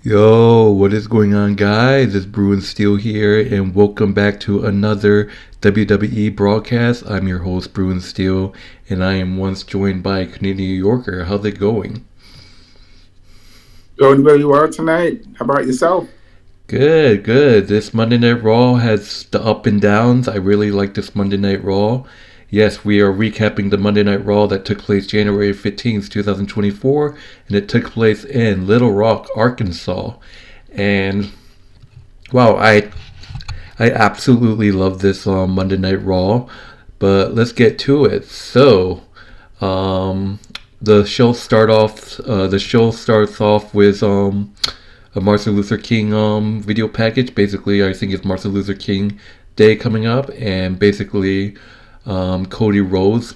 Yo, what is going on, guys? It's Bruin Steel here, and welcome back to another WWE broadcast. I'm your host, Bruin Steel, and I am once joined by a Canadian New Yorker. How's it going? Going very well tonight. How about yourself? Good, good. This Monday Night Raw has the up and downs. I really like this Monday Night Raw. Yes, we are recapping the Monday Night Raw that took place January 15th, 2024, and it took place in Little Rock, Arkansas. And wow, I absolutely love this Monday Night Raw, but let's get to it. So, um, the show starts off with a Martin Luther King video package. Basically, I think it's Martin Luther King Day coming up, and basically, Cody Rhodes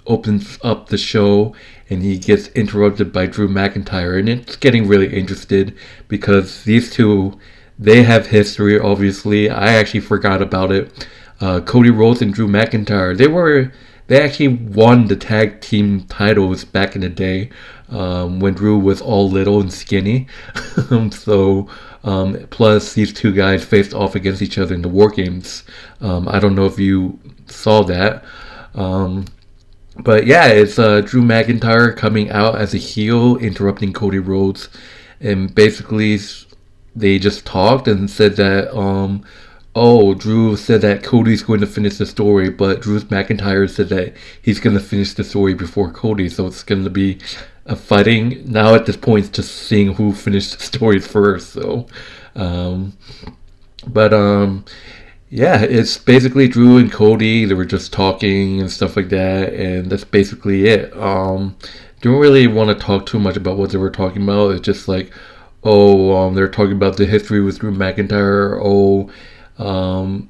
opens up the show and he gets interrupted by Drew McIntyre, and it's getting really interested because these two, they have history. Obviously, I actually forgot about it. Cody Rhodes and Drew McIntyre, they actually won the tag team titles back in the day, when Drew was all little and skinny. Plus these two guys faced off against each other in the War Games. I don't know if you saw that. Um, but yeah, it's Drew McIntyre coming out as a heel, interrupting Cody Rhodes, and basically they just talked and said that Drew said that Cody's going to finish the story, but Drew McIntyre said that he's going to finish the story before Cody, so it's going to be a fighting. Now at this point, it's just seeing who finished the story first. Um, but yeah, it's basically Drew and Cody. They were just talking and stuff like that, and that's basically it. Don't really want to talk too much about what they were talking about. It's just like, they're talking about the history with Drew McIntyre. Um,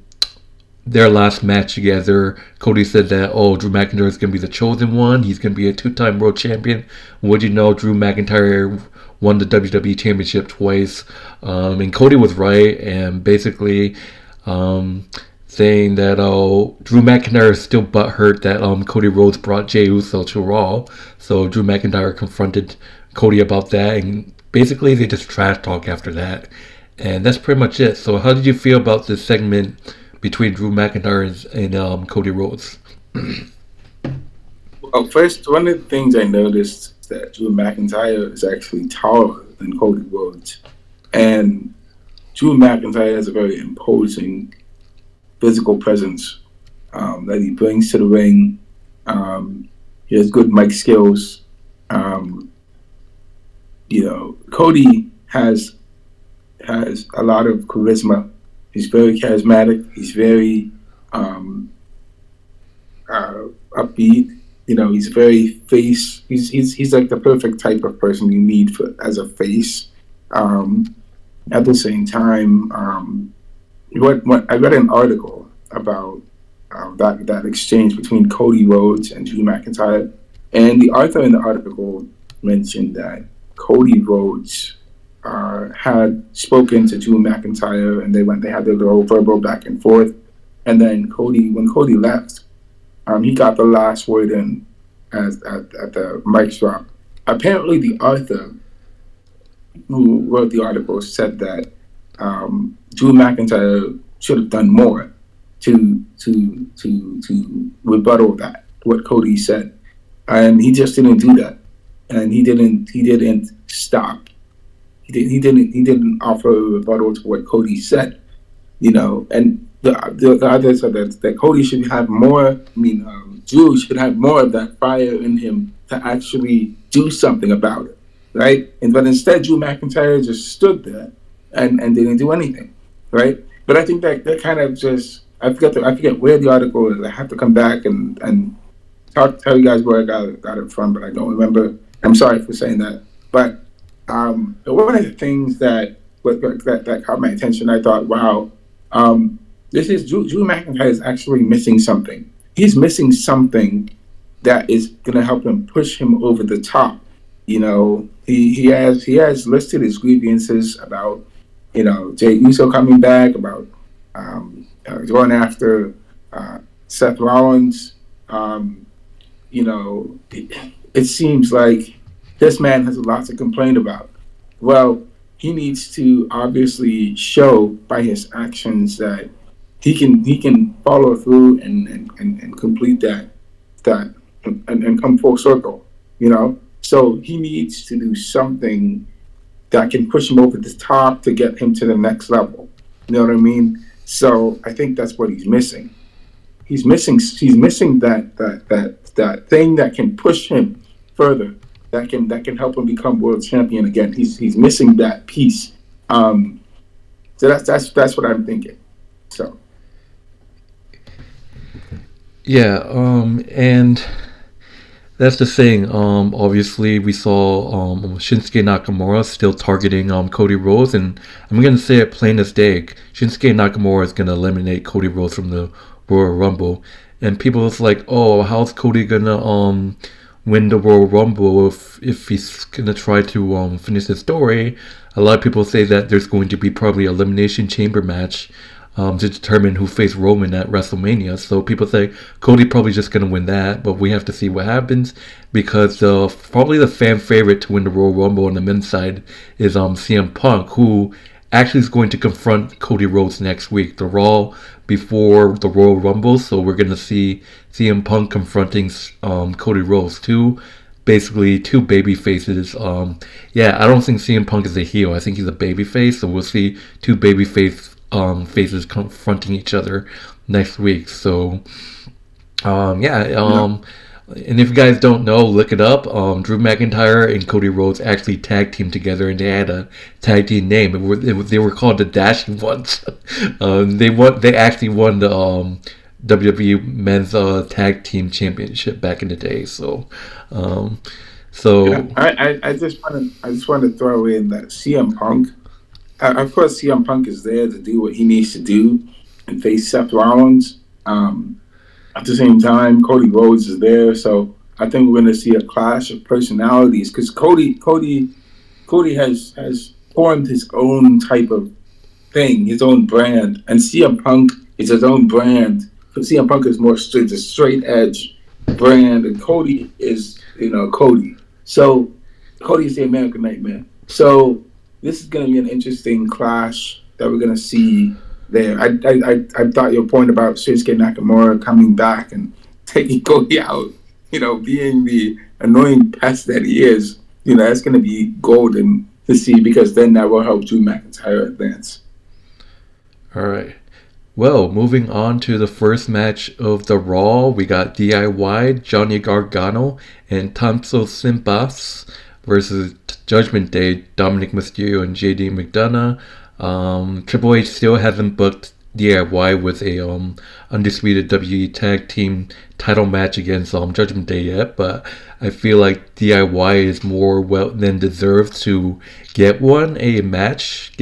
their last match together, Cody said that, Drew McIntyre is going to be the chosen one. He's going to be a two-time world champion. Would you know, Drew McIntyre won the WWE Championship twice. And Cody was right, and basically saying that Drew McIntyre is still butthurt that Cody Rhodes brought Jey Uso to Raw. So Drew McIntyre confronted Cody about that, and basically they just trash talk after that. And that's pretty much it. So how did you feel about this segment between Drew McIntyre and Cody Rhodes? Well, first, one of the things I noticed is that Drew McIntyre is actually taller than Cody Rhodes. And Drew McIntyre has a very imposing physical presence that he brings to the ring. He has good mic skills. Um, Cody has a lot of charisma. He's very charismatic. He's very upbeat. He's very face. He's like the perfect type of person you need as a face. At the same time, what I read an article about that exchange between Cody Rhodes and Drew McIntyre, and the author in the article mentioned that Cody Rhodes had spoken to Drew McIntyre, and they had their little verbal back and forth, and then when Cody left, he got the last word in at the mic drop. Apparently, the author who wrote the article said that Drew McIntyre should have done more to rebuttal that what Cody said, and he just didn't do that, and he didn't stop. He didn't offer a rebuttal to what Cody said, and the other said that Cody should have more. Drew should have more of that fire in him to actually do something about it, right? But instead, Drew McIntyre just stood there and didn't do anything, right? But I think that kind of just I forget where the article is. I have to come back and tell you guys where I got it from, but I don't remember. I'm sorry for saying that, but one of the things that caught my attention, I thought, wow, this is Drew McIntyre is actually missing something. He's missing something that is going to help him push him over the top. He has listed his grievances about Jey Uso coming back, about going after Seth Rollins. It seems like this man has a lot to complain about. Well, he needs to obviously show by his actions that he can follow through and complete that and come full circle, you know. So he needs to do something that can push him over the top to get him to the next level. You know what I mean? So I think that's what he's missing. He's missing that thing that can push him further, that can help him become world champion again. He's missing that piece. So that's what I'm thinking. So Yeah, and that's the thing. Obviously, we saw Shinsuke Nakamura still targeting Cody Rhodes, and I'm gonna say it plain as day. Shinsuke Nakamura is gonna eliminate Cody Rhodes from the Royal Rumble, and people was like, "Oh, how's Cody gonna win the Royal Rumble if he's gonna try to finish the story?" A lot of people say that there's going to be probably an elimination chamber match to determine who faced Roman at WrestleMania. So people say Cody probably just going to win that, but we have to see what happens because probably the fan favorite to win the Royal Rumble on the men's side is CM Punk, who actually is going to confront Cody Rhodes next week, the Raw before the Royal Rumble. So we're going to see CM Punk confronting Cody Rhodes, basically two baby faces. Yeah, I don't think CM Punk is a heel. I think he's a baby face. So we'll see two baby faces confronting each other next week. So yeah. And if you guys don't know, look it up. Drew McIntyre and Cody Rhodes actually tag team together, and they had a tag team name. They were called the Dashing Ones. They actually won the WWE Men's Tag Team Championship back in the day. So, yeah, I just want to throw in that CM Punk. Of course, CM Punk is there to do what he needs to do and face Seth Rollins. At the same time, Cody Rhodes is there, so I think we're going to see a clash of personalities because Cody has formed his own type of thing, his own brand, and CM Punk is his own brand. CM Punk is more straight, the straight edge brand, and Cody is Cody. So Cody is the American Nightmare. So this is going to be an interesting clash that we're going to see there. I thought your point about Shinsuke Nakamura coming back and taking Cody out, being the annoying pest that he is, that's going to be golden to see because then that will help Drew McIntyre advance. All right. Well, moving on to the first match of the Raw, we got DIY, Johnny Gargano, and Tommaso Ciampa versus Judgment Day, Dominik Mysterio and JD McDonagh. Triple H still hasn't booked DIY with a Undisputed WWE Tag Team title match against Judgment Day yet, but I feel like DIY is more well than deserved to get a match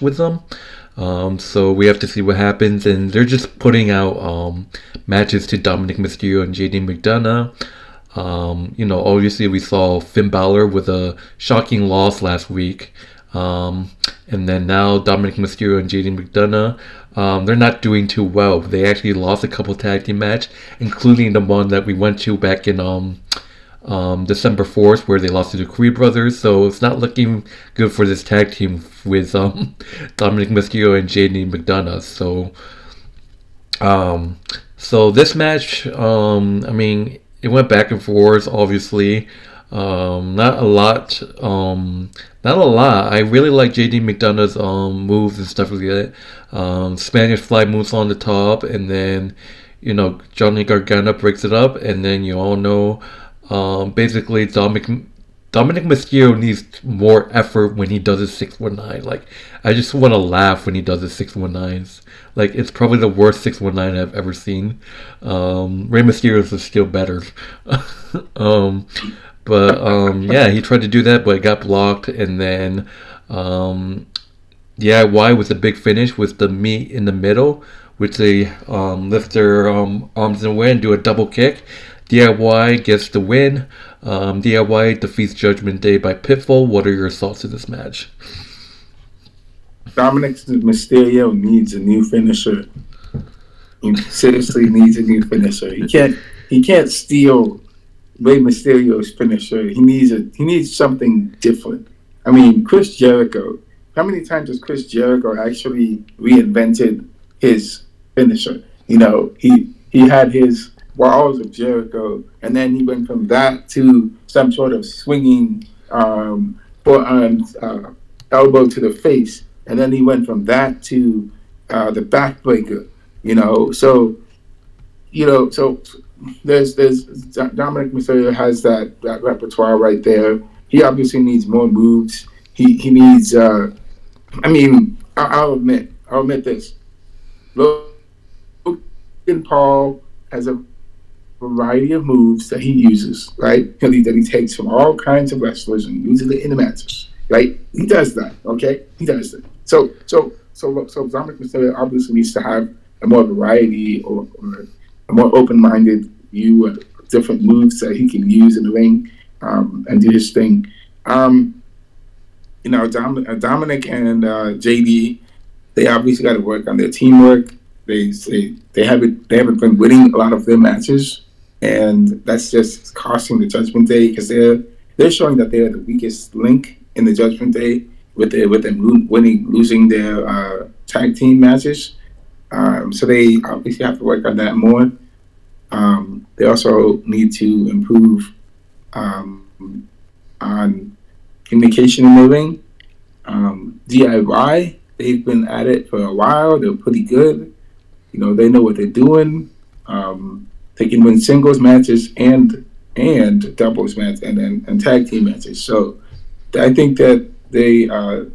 with them. So we have to see what happens, and they're just putting out matches to Dominik Mysterio and JD McDonagh. Obviously we saw Finn Balor with a shocking loss last week. And then now Dominik Mysterio and JD McDonagh, they're not doing too well. They actually lost a couple tag team match, including the one that we went to back in December 4th, where they lost to the Creed brothers. So it's not looking good for this tag team with Dominik Mysterio and JD McDonagh. So this match, it went back and forth, obviously. Not a lot. I really like JD McDonagh's moves and stuff like that. Spanish fly moves on the top, and then Johnny Gargano breaks it up, and then you all know basically Dominik Mysterio needs more effort when he does his 619. Like, I just want to laugh when he does his 619s. Like, it's probably the worst 619 I've ever seen. Rey Mysterio's is still better. But yeah, he tried to do that, but it got blocked. And then DIY with the big finish with the meat in the middle, which they lift their arms in the way and do a double kick. DIY gets the win. DIY defeats Judgment Day by pinfall. What are your thoughts of this match? Dominik Mysterio needs a new finisher. He seriously needs a new finisher. He can't steal Rey Mysterio's finisher. He needs something different. I mean, Chris Jericho. How many times has Chris Jericho actually reinvented his finisher? You know, he had his Walls of Jericho, and then he went from that to some sort of swinging forearm elbow to the face, and then he went from that to the backbreaker. You know, so there's Dominik Mysterio has that repertoire right there. He obviously needs more moves. He needs. I mean, I'll admit this. Logan Paul has a variety of moves that he uses, right? That he takes from all kinds of wrestlers and uses it in the matches, right? He does that, okay? He does that. So Dominic Mysterio obviously needs to have a more variety or a more open-minded view of different moves that he can use in the ring and do his thing. Dominik and JD, they obviously got to work on their teamwork. They haven't been winning a lot of their matches, and that's just costing the Judgment Day because they're showing that they're the weakest link in the Judgment Day with them losing their tag team matches. So they obviously have to work on that more. They also need to improve on communication in the ring. DIY, they've been at it for a while. They're pretty good. You know, they know what they're doing. They can win singles matches and doubles matches and tag team matches. So I think that they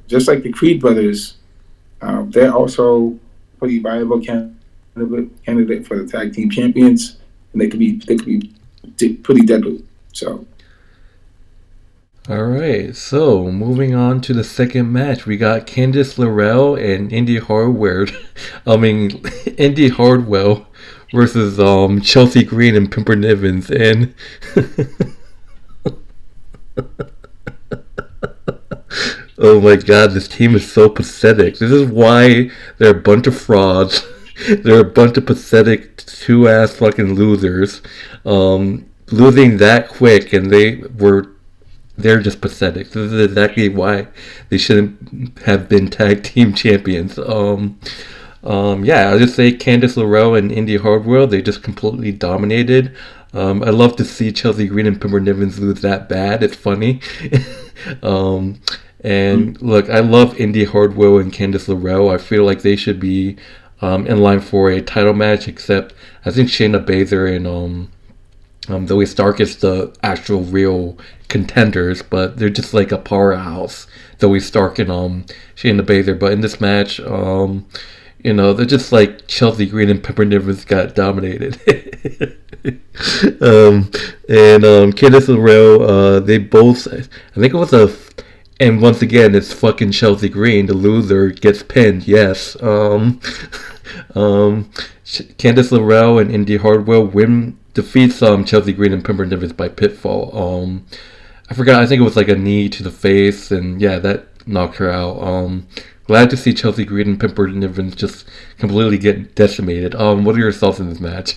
just like the Creed brothers, they're also pretty viable candidate for the tag team champions, and they could be pretty deadly. So. All right, so moving on to the second match, we got Candice LeRae and Indi Hartwell. Indi Hartwell versus Chelsea Green and Pimper Nivens, and oh my god, this team is so pathetic. This is why they're a bunch of frauds. They're a bunch of pathetic two-ass fucking losers. Losing that quick, and they're just pathetic. This is exactly why they shouldn't have been tag team champions. I'll just say Candice LeRae and Indi Hartwell, they just completely dominated. I love to see Chelsea Green and Pimper Nivens lose that bad. It's funny. And look, I love Indi Hartwell and Candice LeRae. I feel like they should be in line for a title match, except I think Shayna Baszler and Zoe Stark is the actual real contenders, but they're just like a powerhouse. Zoe Stark and Shayna Baszler. But in this match, they're just like Chelsea Green and Pimper Nivens got dominated. Candice LeRae, they both, I think it was and once again, it's fucking Chelsea Green. The loser gets pinned. Yes. Candice LeRae and Indi Hartwell defeats Chelsea Green and Pimper Nivens by pinfall. I forgot. I think it was like a knee to the face, and yeah, that knocked her out. Glad to see Chelsea Green and Pimper Nivens just completely get decimated. What are your thoughts in this match?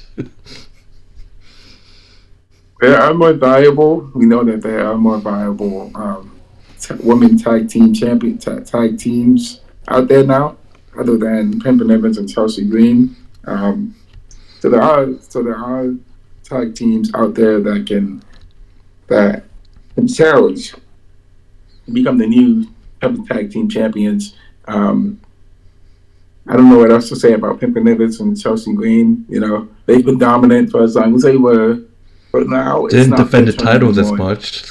They are more viable. We know that they are more viable women tag team tag teams out there now, other than Pimper Nivens and Chelsea Green. So there are tag teams out there that can challenge, become the new tag team champions. I don't know what else to say about Pimper Nivens and Chelsea Green. You know, they've been dominant for as long as they were, but now it's didn't not defend the title anymore. this much.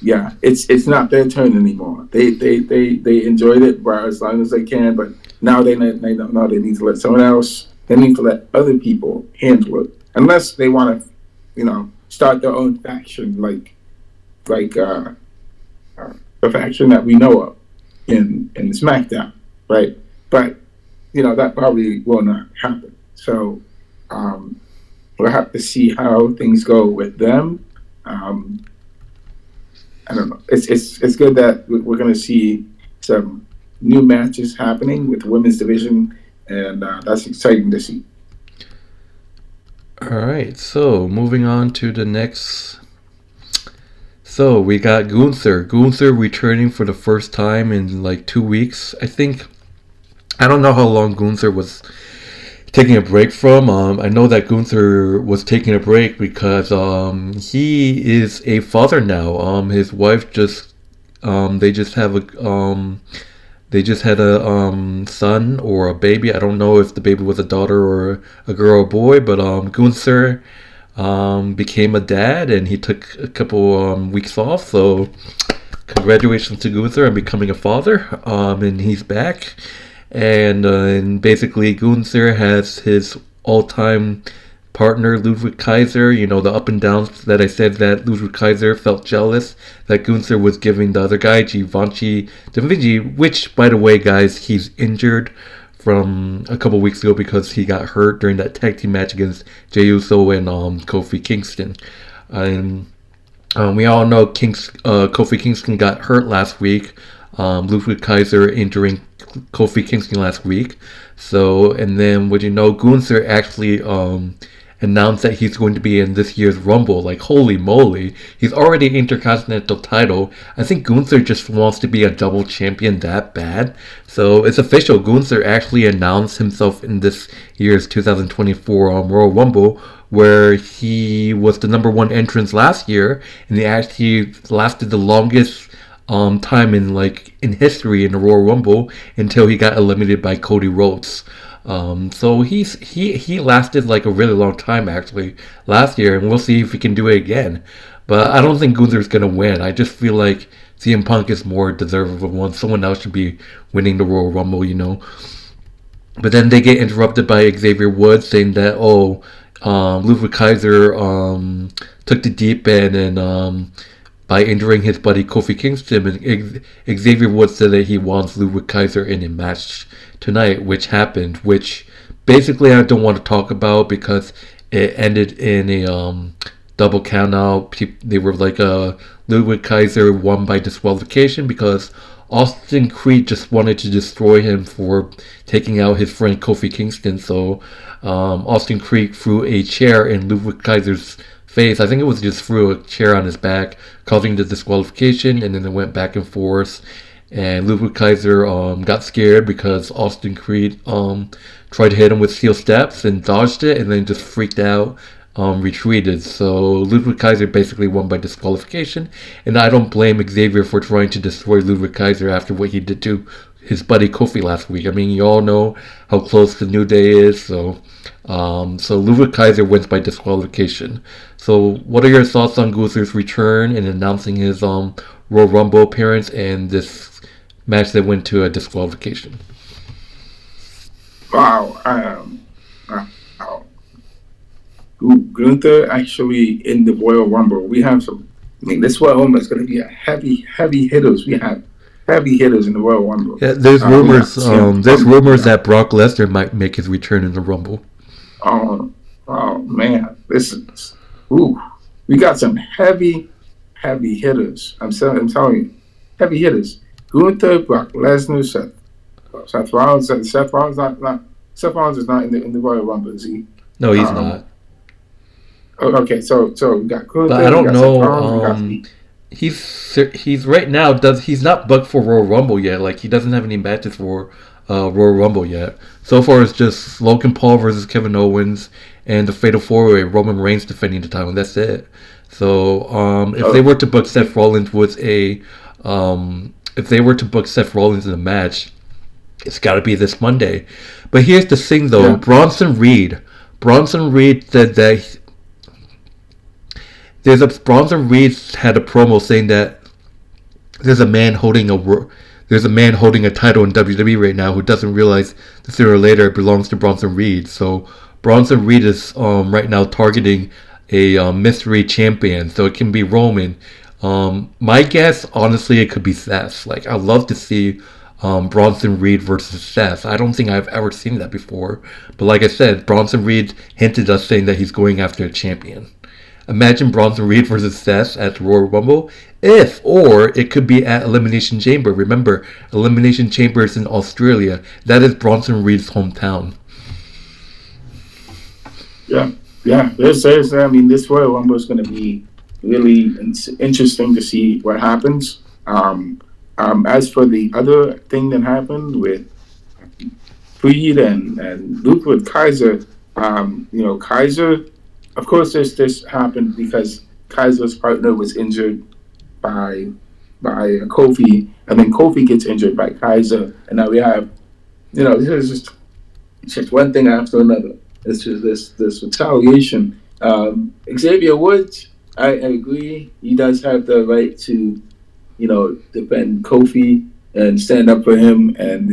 Yeah, it's not their turn anymore. They enjoyed it for as long as they can, but now they need to let someone else. They need to let other people handle it, unless they want to, start their own faction, like the faction that we know of in SmackDown, right? But that probably will not happen. So we'll have to see how things go with them. I don't know. It's good that we're going to see some new matches happening with the women's division, and that's exciting to see. All right, so moving on to the next. So we got Gunther. Gunther returning for the first time in like 2 weeks. I think. I don't know how long Gunther was taking a break from. I know that Gunther was taking a break because he is a father now. His wife just they just have a they just had a son or a baby. I don't know if the baby was a daughter or a girl or boy, but Gunther became a dad and he took a couple weeks off. So congratulations to Gunther on becoming a father. And he's back. And basically Gunther has his all-time partner Ludwig Kaiser. You know, the up and downs that I said that Ludwig Kaiser felt jealous that Gunther was giving the other guy, Givenchy Davinci, which, by the way, guys, he's injured from a couple weeks ago because he got hurt during that tag team match against Jey Uso and Kofi Kingston. And we all know Kofi Kingston got hurt last week. Ludwig Kaiser injuring Kofi Kingston last week. So, and then would you know, Gunther actually announced that he's going to be in this year's Rumble. Like, holy moly, he's already Intercontinental title. I think Gunther just wants to be a double champion that bad. So it's official. Gunther actually announced himself in this year's 2024 Royal Rumble, where he was the number one entrance last year, and he actually lasted the longest time in history in the Royal Rumble until he got eliminated by Cody Rhodes. So he lasted like a really long time actually last year, and we'll see if he can do it again. But I don't think Gunther's gonna win. I just feel like CM Punk is more deserving of one. Someone else should be winning the Royal Rumble, you know. But then they get interrupted by Xavier Woods saying that Ludwig Kaiser took the deep end and by injuring his buddy Kofi Kingston, and Xavier Woods said that he wants Ludwig Kaiser in a match tonight, which happened, which basically I don't want to talk about because it ended in a double count out. They were like Ludwig Kaiser won by disqualification because Austin Creed just wanted to destroy him for taking out his friend Kofi Kingston. So Austin Creed threw a chair in Ludwig Kaiser's face. I think it was just threw a chair on his back, causing the disqualification, and then it went back and forth. And Ludwig Kaiser got scared because Austin Creed tried to hit him with steel steps and dodged it, and then just freaked out, retreated. So Ludwig Kaiser basically won by disqualification, and I don't blame Xavier for trying to destroy Ludwig Kaiser after what he did to his buddy Kofi last week. I mean, you all know how close the New Day is, so Ludwig Kaiser wins by disqualification. So what are your thoughts on Gunther's return and announcing his Royal Rumble appearance and this match that went to a disqualification? Wow. Gunther actually in the Royal Rumble. We have some. I mean, this Royal Rumble is going to be a heavy hitters. We have heavy hitters in the Royal Rumble. Yeah, there's rumors. There's rumors that Brock Lesnar might make his return in the Rumble. Oh man, this is. Ooh, we got some heavy hitters. I'm telling you, heavy hitters. Gunther, Brock Lesnar, Seth Rollins. Seth Rollins is not in the Royal Rumble, is he? No, he's not. Okay, so we got Gunther. But I don't know. He's right now he's not booked for Royal Rumble yet. Like, he doesn't have any matches for Royal Rumble yet. So far, it's just Logan Paul versus Kevin Owens and the Fatal 4-Way, Roman Reigns defending the title, and that's it. So if they were to book Seth Rollins in a match, it's got to be this Monday. But here's the thing, though. Yeah. Bronson Reed said that Bronson Reed had a promo saying that there's a man holding a title in WWE right now who doesn't realize that sooner or later it belongs to Bronson Reed. So Bronson Reed is right now targeting a mystery champion, so it can be Roman. My guess, honestly, it could be Seth. Like, I'd love to see Bronson Reed versus Seth. I don't think I've ever seen that before. But like I said, Bronson Reed hinted us saying that he's going after a champion. Imagine Bronson Reed versus Seth at the Royal Rumble. Or it could be at Elimination Chamber. Remember, Elimination Chamber is in Australia. That is Bronson Reed's hometown. Yeah. Yeah, there's. I mean, this Royal Rumble is going to be really interesting to see what happens. As for the other thing that happened with Freed and Ludwig Kaiser, Kaiser, of course, this happened because Kaiser's partner was injured by Kofi, and then Kofi gets injured by Kaiser, and now we have, this is just one thing after another. It's just this retaliation. Xavier Woods, I agree, he does have the right to, defend Kofi and stand up for him, and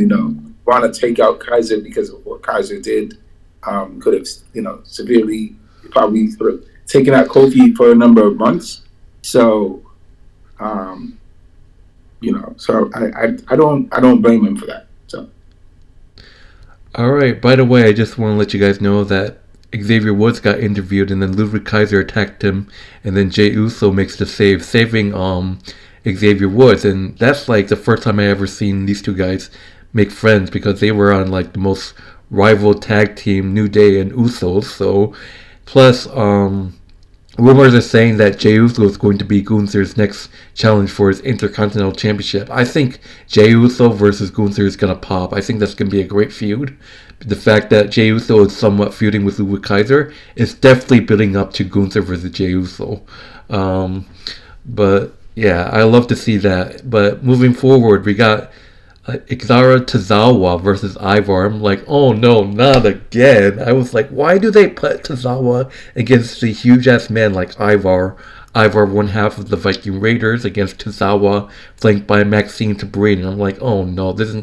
want to take out Kaiser because of what Kaiser did. Could have, severely probably sort of taken out Kofi for a number of months. So, so I don't blame him for that. So. All right. By the way, I just want to let you guys know that Xavier Woods got interviewed, and then Ludwig Kaiser attacked him, and then Jey Uso makes the save, saving Xavier Woods, and that's like the first time I ever seen these two guys make friends, because they were on like the most rival tag team, New Day and Usos. So, plus rumors are saying that Jey Uso is going to be Gunther's next challenge for his Intercontinental Championship. I think Jey Uso versus Gunther is going to pop. I think that's going to be a great feud. The fact that Jey Uso is somewhat feuding with Ludwig Kaiser is definitely building up to Gunther versus Jey Uso. But yeah, I love to see that. But moving forward, we got Akira Tozawa versus Ivar. I'm like, oh no, not again. I was like, why do they put Tozawa against the huge ass man like Ivar? Ivar, one half of the Viking Raiders, against Tozawa, flanked by Maxine Tabrini. And I'm like, oh no, this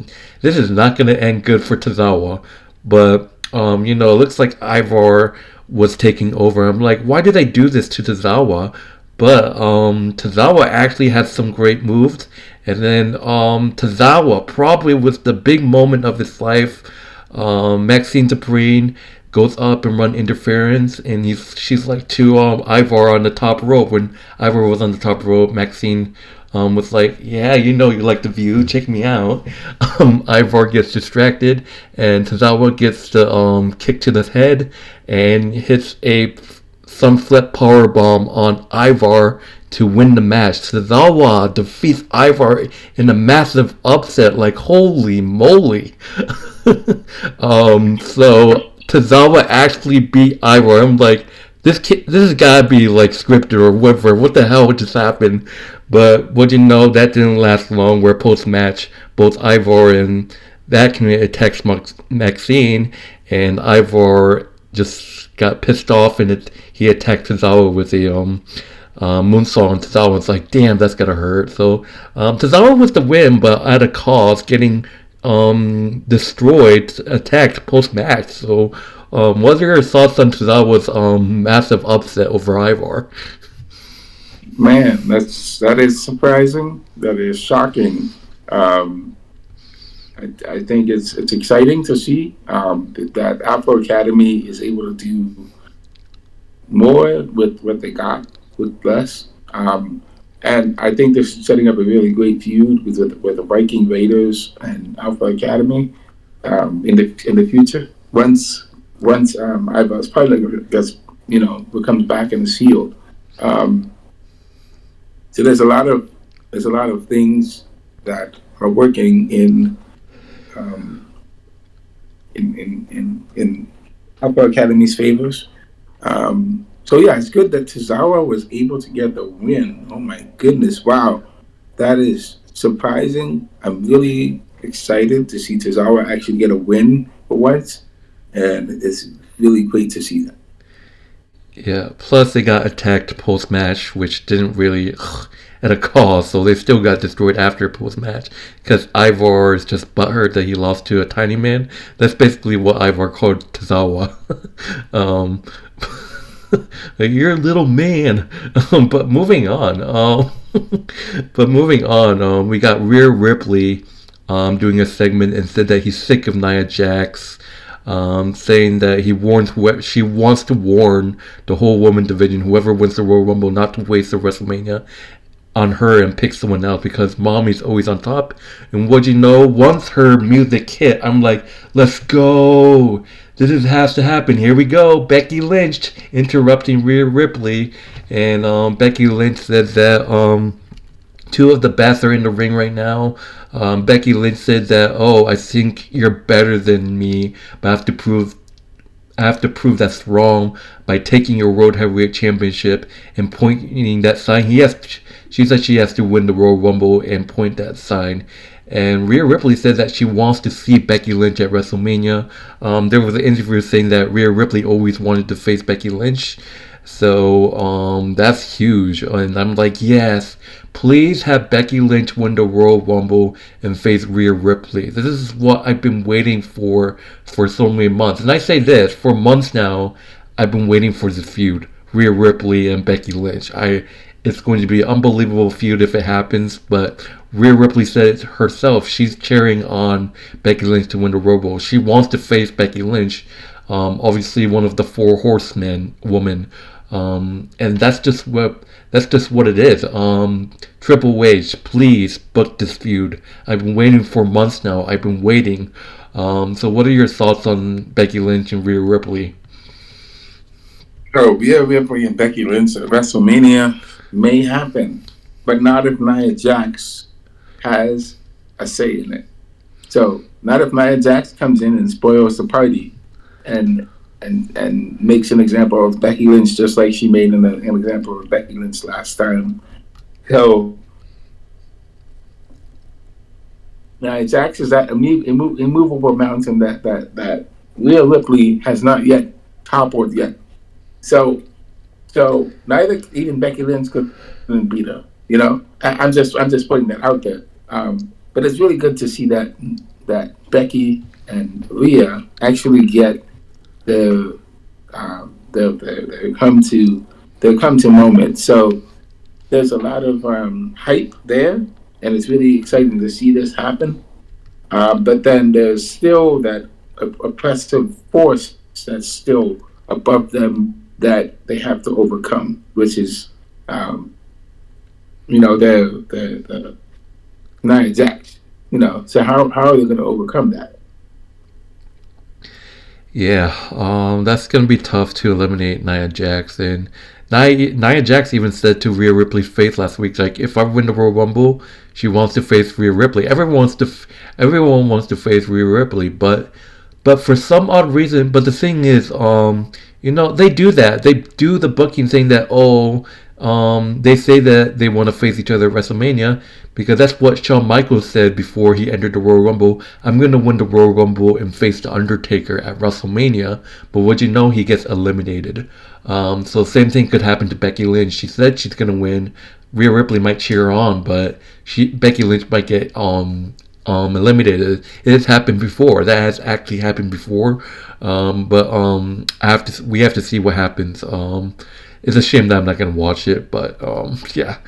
is not going to end good for Tozawa. But it looks like Ivar was taking over. I'm like, why did they do this to Tozawa? But Tozawa actually had some great moves. And then Tozawa, probably was the big moment of his life. Maxine Tabrini goes up and run interference, and she's like to Ivar on the top rope. When Ivar was on the top rope, Maxine was like, yeah, you like the view, check me out. Ivar gets distracted, and Tozawa gets the kick to the head and hits a sunflip powerbomb on Ivar to win the match. Tozawa defeats Ivar in a massive upset. Like, holy moly. So Tozawa actually beat Ivar. I'm like, this has gotta be like scripted or whatever. What the hell just happened? But what that didn't last long. Where post match, both Ivar and that community attacks Maxine, and Ivar just got pissed off, and he attacked Tozawa with a moonsault, and Tozawa was like, damn, that's gotta hurt. So Tozawa was the win, but at a cost, getting destroyed, attacked post match. So what are your thoughts on Tozawa's massive upset over Ivar? Man, that is surprising. That is shocking. I think it's exciting to see that Afro Academy is able to do more with what they got with less. And I think they're setting up a really great feud with the Viking Raiders and Alpha Academy in the future. Once Ivar's probably becomes back in the field. So there's a lot of things that are working in Alpha Academy's favors. So yeah, it's good that Tozawa was able to get the win. Oh my goodness, wow. That is surprising. I'm really excited to see Tozawa actually get a win for once. And it's really great to see that. Yeah, plus they got attacked post-match, which didn't really at a cost, so they still got destroyed after post-match, because Ivar is just butthurt that he lost to a tiny man. That's basically what Ivar called Tozawa. You're a little man. But moving on, we got Rhea Ripley doing a segment and said that he's sick of Nia Jax. Saying that she wants to warn the whole woman division, whoever wins the Royal Rumble, not to waste the WrestleMania on her and pick someone else because Mommy's always on top. And what you know, once her music hit, I'm like, let's go. This has to happen. Here we go. Becky Lynch interrupting Rhea Ripley. And Becky Lynch says that two of the best are in the ring right now. Becky Lynch said that, I think you're better than me, but I have to prove that's wrong by taking your World Heavyweight Championship and pointing that sign. She said she has to win the Royal Rumble and point that sign. And Rhea Ripley said that she wants to see Becky Lynch at WrestleMania. There was an interview saying that Rhea Ripley always wanted to face Becky Lynch. So that's huge. And I'm like, yes, please have Becky Lynch win the Royal Rumble and face Rhea Ripley. This is what I've been waiting for so many months. And I say this, for months now, I've been waiting for this feud. Rhea Ripley and Becky Lynch. It's going to be an unbelievable feud if it happens, but Rhea Ripley said it herself. She's cheering on Becky Lynch to win the Royal Rumble. She wants to face Becky Lynch. Obviously one of the four horsemen woman. And that's just what it is. Triple H, please book this feud. I've been waiting for months now. I've been waiting. So what are your thoughts on Becky Lynch and Rhea Ripley? Oh, Rhea Ripley and Becky Lynch at WrestleMania may happen, but not if Nia Jax has a say in it. So not if Nia Jax comes in and spoils the party and makes an example of Becky Lynch, just like she made an example of Becky Lynch last time. So Nia Jax is that immovable mountain that Rhea Ripley has not yet toppled yet. So neither even Becky Lynch could beat her. You know, I'm just putting that out there. But it's really good to see that Becky and Rhea actually get their come to moment. So there's a lot of hype there, and it's really exciting to see this happen. But then there's still that oppressive force that's still above them that they have to overcome, which is, the Nia Jax. So how are they going to overcome that? Yeah, that's going to be tough to eliminate Nia Jax. And Nia Jax even said to Rhea Ripley's face last week, like, if I win the Royal Rumble, she wants to face Rhea Ripley. Everyone wants to face Rhea Ripley, but for some odd reason. But the thing is, they do that. They do the booking saying that, they say that they want to face each other at WrestleMania because that's what Shawn Michaels said before he entered the Royal Rumble. I'm going to win the Royal Rumble and face The Undertaker at WrestleMania. But what you know, he gets eliminated. So same thing could happen to Becky Lynch. She said she's going to win. Rhea Ripley might cheer her on, but Becky Lynch might get eliminated. It has happened before. That has actually happened before. But we have to see what happens. It's a shame that I'm not going to watch it, but yeah.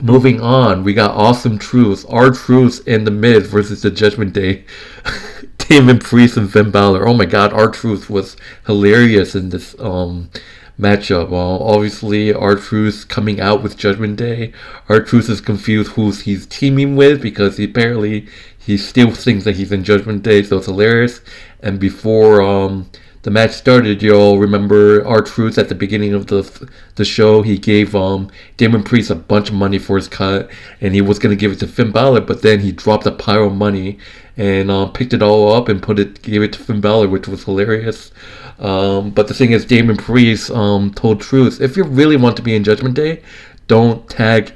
Moving on, we got Awesome Truth, R-Truth and The Miz versus the Judgment Day. Damien Priest and Finn Balor. Oh my God, R-Truth was hilarious in this matchup. Obviously, R-Truth coming out with Judgment Day. R-Truth is confused who he's teaming with because he still thinks that he's in Judgment Day, so it's hilarious. And before the match started, you'll remember R-Truth at the beginning of the show. He gave Damien Priest a bunch of money for his cut, and he was going to give it to Finn Balor, but then he dropped a pile of money and picked it all up and gave it to Finn Balor, which was hilarious. But the thing is, Damien Priest told Truth, if you really want to be in Judgment Day, don't tag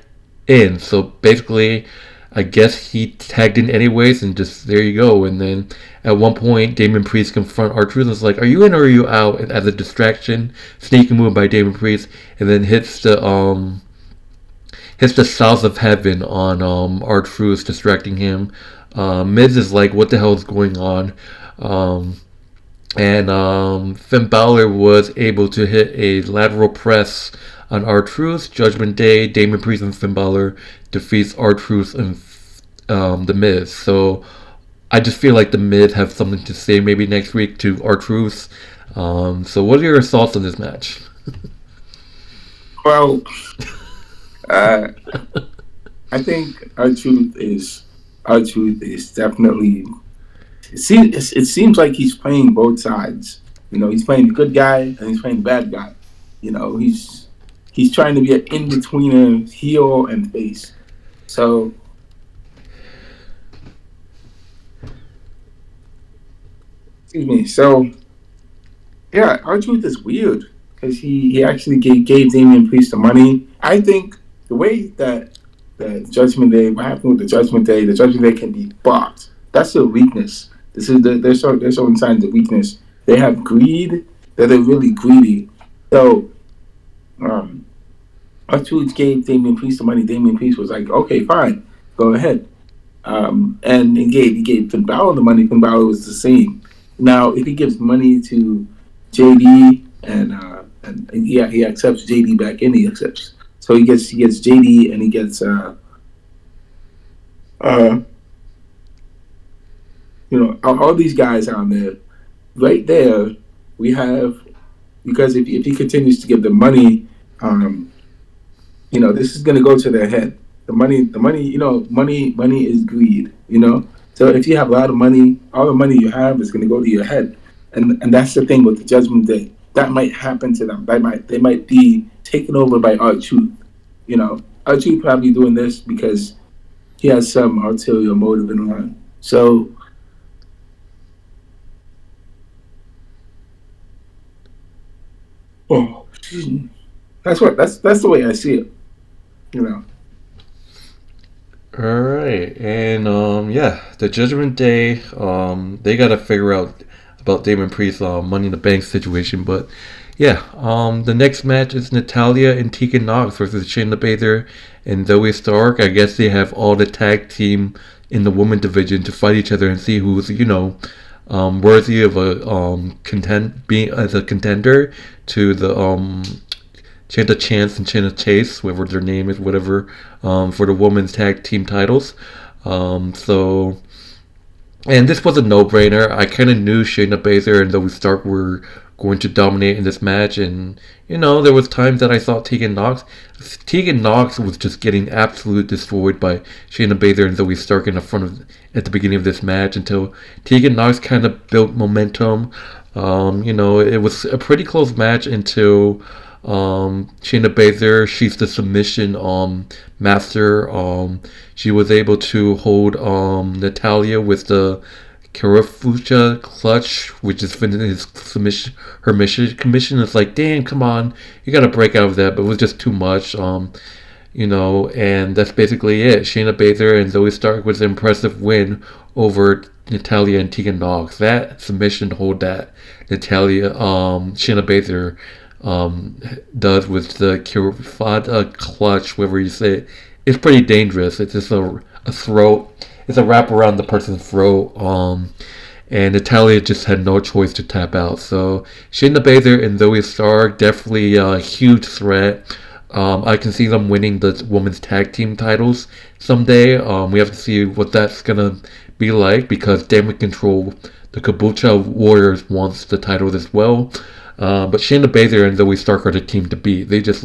in. So basically, I guess he tagged in anyways, and just there you go. And then at one point, Damien Priest confront R-Truth and was like, are you in or are you out? And as a distraction, sneaking move by Damien Priest, and then hits the South of Heaven on R-Truth, distracting him. Miz is like, what the hell is going on? And Finn Balor was able to hit a lateral press on R-Truth. Judgment Day, Damien Priest and Finn Balor defeats R-Truth and The Miz. So I just feel like The Miz have something to say maybe next week to R-Truth. So what are your thoughts on this match? Well, Uh, I think our truth is definitely. It seems like he's playing both sides. He's playing the good guy and he's playing the bad guy. He's trying to be an in betweener, heel and face. So, excuse me. So, yeah, our truth is weird because he actually gave Damian Priest the money. I think the way that the Judgment Day, what happened with the Judgment Day can be bought. That's their weakness. They're showing signs of weakness. They have greed. They're really greedy. So, um, our truth gave Damian Priest the money. Damian Priest was like, okay, fine, go ahead. And he gave Finn Balor the money. Finn Balor was the same. Now, if he gives money to JD and yeah, he accepts JD back in, he accepts. So he gets JD and he gets uh all these guys out there. Right there, we have, because if he continues to give them money, um, this is going to go to their head. The money, money is greed. So if you have a lot of money, all the money you have is going to go to your head, and that's the thing with the Judgment Day. That might happen to them. They might be taken over by R-Truth. R-Truth probably doing this because he has some ulterior motive in mind. So, oh, that's the way I see it. You know. All right, and yeah, the Judgment Day, they gotta figure out about Damon Priest's Money in the Bank situation, but yeah, the next match is Natalya and Tegan Nox versus Shayna Baszler and Zoe Stark. I guess they have all the tag team in the women division to fight each other and see who's worthy of a being as a contender to the Chance and Chanta Chase, whatever their name is, whatever, for the women's tag team titles. So, and this was a no-brainer. I kind of knew Shayna Baszler and Zoe Stark were going to dominate in this match, and there was times that I thought Tegan Nox was just getting absolutely destroyed by Shayna Baszler and Zoe Stark at the beginning of this match until Tegan Nox kind of built momentum. It was a pretty close match until Shayna Baszler, she's the submission master. She was able to hold Natalya with the Karafucha clutch, which is his submission. Her commission is like, damn, come on, you gotta break out of that, but it was just too much. And that's basically it. Shayna Baszler and Zoe Stark was an impressive win over Natalya and Tegan Nox. That submission hold that Natalya, Shayna Baszler does with the Kirifata clutch, whatever you say it, it's pretty dangerous. It's just a throat. It's a wrap around the person's throat. And Natalia just had no choice to tap out. So Shayna Baszler and Zoe Stark definitely a huge threat. I can see them winning the women's tag team titles someday. We have to see what that's gonna be like because Damage Control, the Kabucha Warriors, wants the title as well. But Shayna Baszler and Zoe Stark are the team to beat. They're just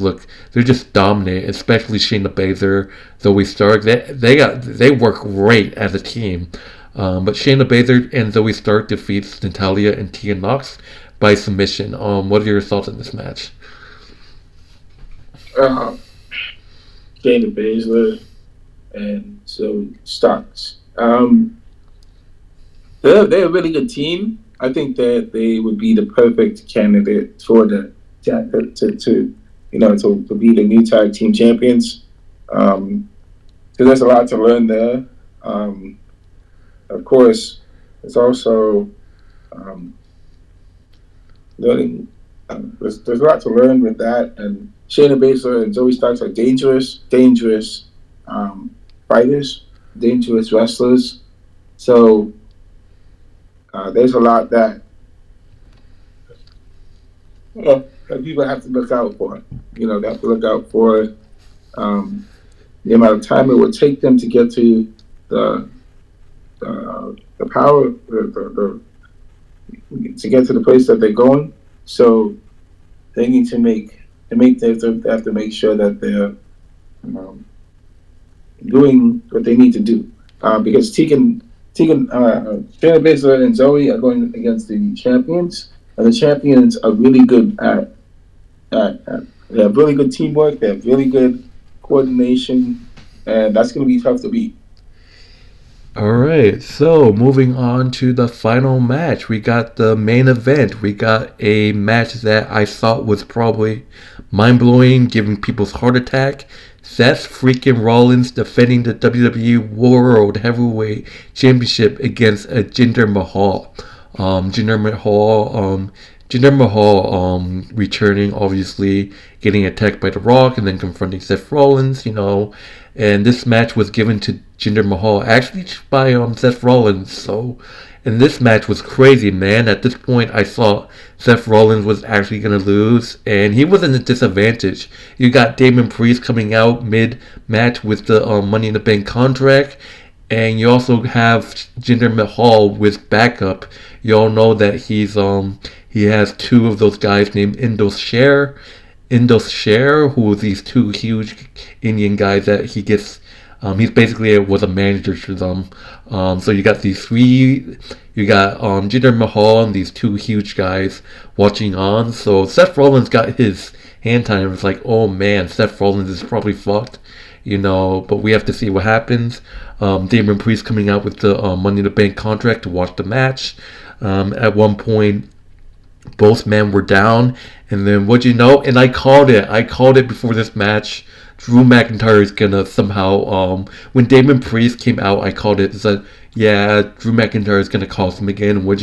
dominant, especially Shayna Baszler, Zoe Stark. They work great as a team. But Shayna Baszler and Zoe Stark defeats Natalya and Tegan Nox by submission. What are your thoughts on this match? Uh, Shayna Baszler and Zoe Starks. They're a really good team. I think that they would be the perfect candidate for to be the new tag team champions. So there's a lot to learn there. Of course, it's also learning. There's a lot to learn with that. And Shayna Baszler and Zoe Starks are dangerous fighters, dangerous wrestlers. So there's a lot that that people have to look out for. They have to look out for the amount of time it would take them to get to the power, to get to the place that they're going. So they need to they have to make sure that um, doing what they need to do. Because Shayna Baszler and Zoe are going against the champions, and the champions are really good at they have really good teamwork, they have really good coordination, and that's going to be tough to beat. All right, so moving on to the final match, we got the main event. We got a match that I thought was probably mind blowing, giving people's heart attack. Seth freaking Rollins defending the WWE World Heavyweight Championship against a Jinder Mahal. Jinder Mahal returning, obviously getting attacked by The Rock and then confronting Seth Rollins, and this match was given to Jinder Mahal actually by Seth Rollins. So, and this match was crazy, man. At this point, I thought Seth Rollins was actually gonna lose, and he was in a disadvantage. You got Damien Priest coming out mid-match with the Money in the Bank contract, and you also have Jinder Mahal with backup. You all know that he has two of those guys named Indos Share, who are these two huge Indian guys that he gets. He's basically was a manager to them. So you got these three. You got Jinder Mahal and these two huge guys watching on. So Seth Rollins got his hand time. It's like, oh man, Seth Rollins is probably fucked. But we have to see what happens. Damien Priest coming out with the Money in the Bank contract to watch the match. At one point, both men were down, and then and I called it before this match. Drew McIntyre is gonna somehow when Damien Priest came out, I called it. Said, yeah, Drew McIntyre is gonna cost him again. When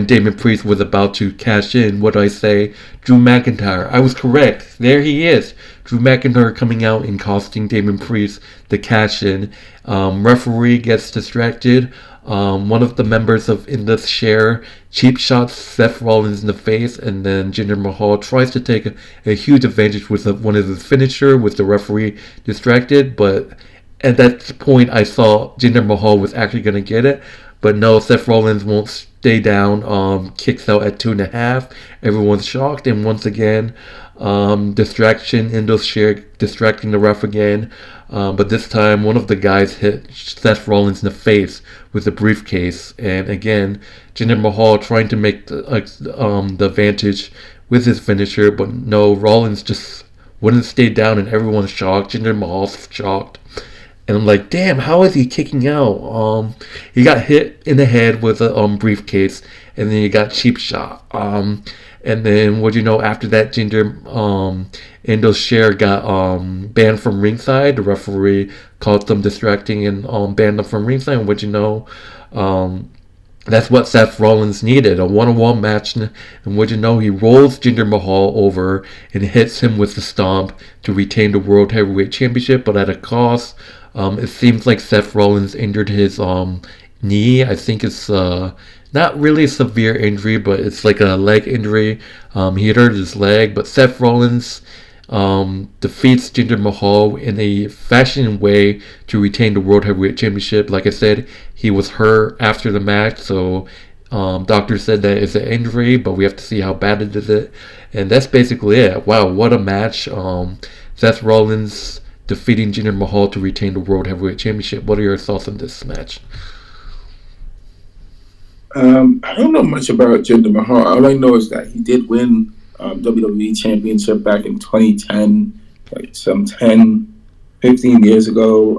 Damien Priest was about to cash in, what did I say? Drew McIntyre. I was correct. There he is. Drew McIntyre coming out and costing Damien Priest the cash in. Referee gets distracted. One of the members of In the Share cheap shots Seth Rollins in the face, and then Jinder Mahal tries to take a huge advantage with one of his finisher with the referee distracted. But at that point, I saw Jinder Mahal was actually going to get it. But no, Seth Rollins won't stay down. Kicks out at 2.5. Everyone's shocked, and once again, distraction. Indo's Share distracting the ref again. But this time, one of the guys hit Seth Rollins in the face with a briefcase, and again, Jinder Mahal trying to make the advantage with his finisher, but no, Rollins just wouldn't stay down, and everyone's shocked. Jinder Mahal's shocked, and I'm like, damn, how is he kicking out? He got hit in the head with a briefcase, and then he got cheap shot. And then, after that, Indo's Share got banned from ringside. The referee called them distracting and banned them from ringside. And that's what Seth Rollins needed, a one-on-one match. And he rolls Jinder Mahal over and hits him with the stomp to retain the World Heavyweight Championship, but at a cost. It seems like Seth Rollins injured his knee. I think it's not really a severe injury, but it's like a leg injury. He hurt his leg, but Seth Rollins defeats Jinder Mahal in a fashion way to retain the World Heavyweight Championship. Like I said, he was hurt after the match, so doctors said that it's an injury, but we have to see how bad it is. And that's basically it. Wow, what a match. Seth Rollins defeating Jinder Mahal to retain the World Heavyweight Championship. What are your thoughts on this match? I don't know much about Jinder Mahal. All I know is that he did win WWE Championship back in 2010, like some 15 years ago.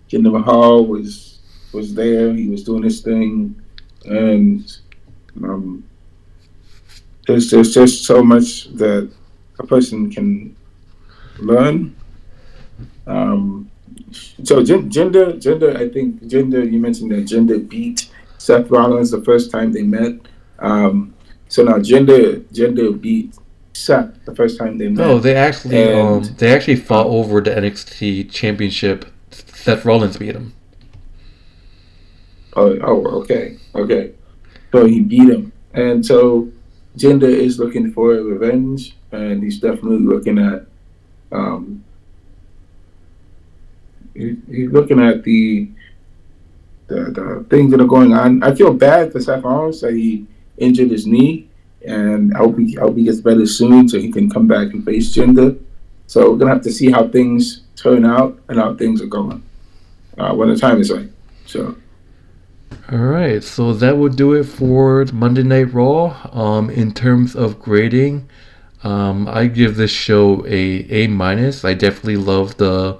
Jinder Mahal was there. He was doing his thing, and there's just so much that a person can learn. So Jinder, I think Jinder. You mentioned that Jinder beat Seth Rollins the first time they met. So now Jinder beat Seth the first time they met. No, they actually fought over the NXT Championship. Seth Rollins beat him. Okay. So he beat him, and so Jinder is looking for revenge, and he's definitely looking at he's looking at the things that are going on. I feel bad for Seth Rollins that he injured his knee, and I hope he gets better soon so he can come back and face Jinder. So we're gonna have to see how things turn out and how things are going when the time is right. So. All right, so that will do it for Monday Night Raw. In terms of grading, I give this show a minus. I definitely love the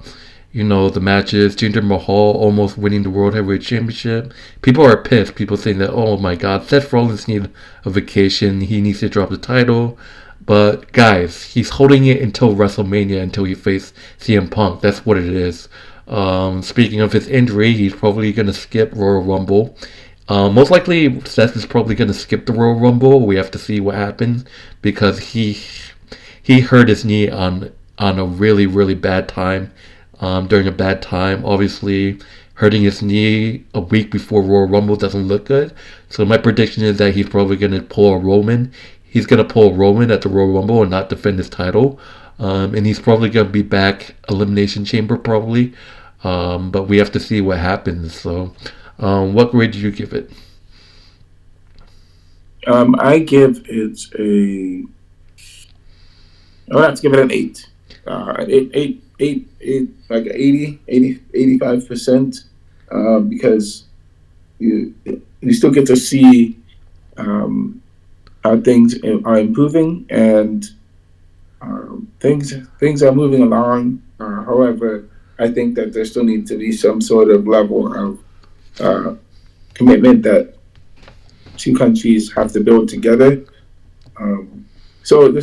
matches. Jinder Mahal almost winning the World Heavyweight Championship. People are pissed. People saying that, oh my God, Seth Rollins needs a vacation. He needs to drop the title. But guys, he's holding it until WrestleMania, until he faces CM Punk. That's what it is. Speaking of his injury, he's probably going to skip Royal Rumble. Most likely, Seth is probably going to skip the Royal Rumble. We have to see what happens because he hurt his knee on a really really bad time. During a bad time, obviously hurting his knee a week before Royal Rumble doesn't look good. So my prediction is that he's probably going to pull a Roman. He's going to pull a Roman at the Royal Rumble and not defend his title. And he's probably going to be back Elimination Chamber probably. But we have to see what happens. So, what grade did you give it? I give it I have to give it an 8. Like 85%, because you still get to see how things are improving and things are moving along. However, I think that there still needs to be some sort of level of commitment that two countries have to build together. So I'm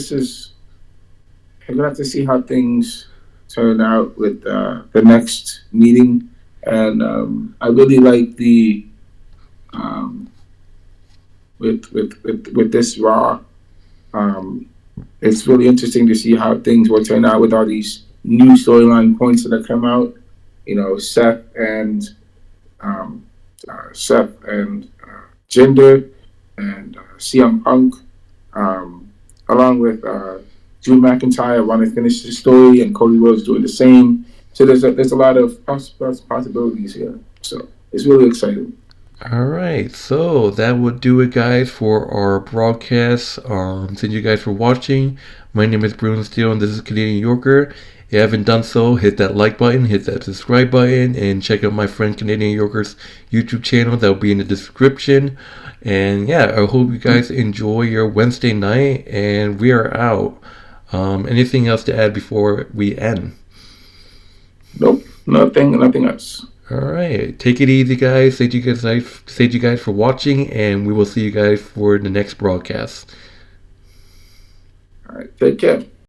gonna have to see how things turn out with the next meeting, and I really like the with this Raw. It's really interesting to see how things will turn out with all these new storyline points that have come out. You know, Seth and Jinder and CM Punk, along with Drew McIntyre want to finish the story, and Cody Rhodes doing the same. So there's a lot of possibilities here. So it's really exciting. All right, so that would do it, guys, for our broadcast. Thank you guys for watching. My name is Bruno Steele, and this is Canadian Yorker. If you haven't done so, hit that like button, hit that subscribe button, and check out my friend Canadian Yorker's YouTube channel. That will be in the description. And yeah, I hope you guys enjoy your Wednesday night, and we are out. Anything else to add before we end? Nope, nothing else. All right, take it easy, guys. Thank you guys for watching, and we will see you guys for the next broadcast. All right, take care.